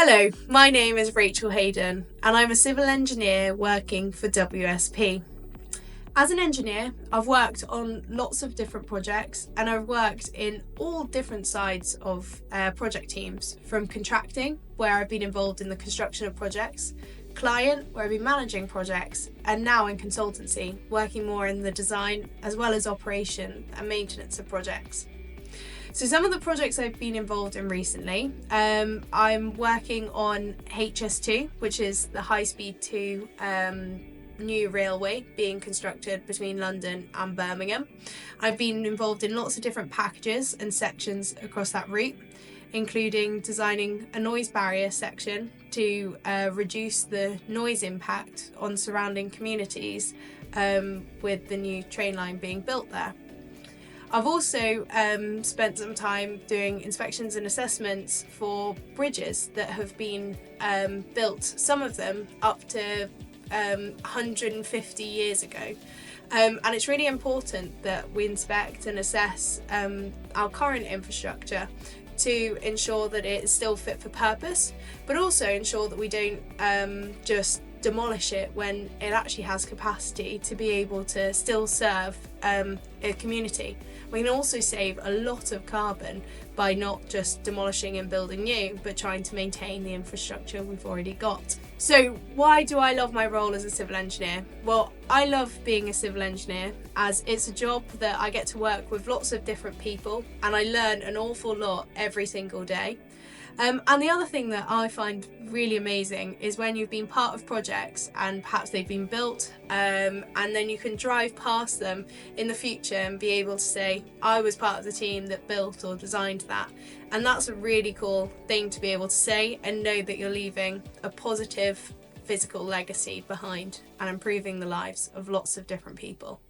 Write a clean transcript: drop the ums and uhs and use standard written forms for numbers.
Hello, my name is Rachel Hayden and I'm a civil engineer working for WSP. As an engineer, I've worked on lots of different projects and I've worked in all different sides of project teams, from contracting, where I've been involved in the construction of projects, client, where I've been managing projects, and now in consultancy, working more in the design as well as operation and maintenance of projects. So some of the projects I've been involved in recently, I'm working on HS2, which is the high-speed 2 new railway being constructed between London and Birmingham. I've been involved in lots of different packages and sections across that route, including designing a noise barrier section to reduce the noise impact on surrounding communities with the new train line being built there. I've also spent some time doing inspections and assessments for bridges that have been built, some of them up to 150 years ago. And it's really important that we inspect and assess our current infrastructure to ensure that it is still fit for purpose, but also ensure that we don't just demolish it when it actually has capacity to be able to still serve a community. We can also save a lot of carbon by not just demolishing and building new, but trying to maintain the infrastructure we've already got. So why do I love my role as a civil engineer? Well, I love being a civil engineer as it's a job that I get to work with lots of different people and I learn an awful lot every single day. And the other thing that I find really amazing is when you've been part of projects and perhaps they've been built and then you can drive past them in the future and be able to say, I was part of the team that built or designed that. And that's a really cool thing to be able to say and know that you're leaving a positive physical legacy behind and improving the lives of lots of different people.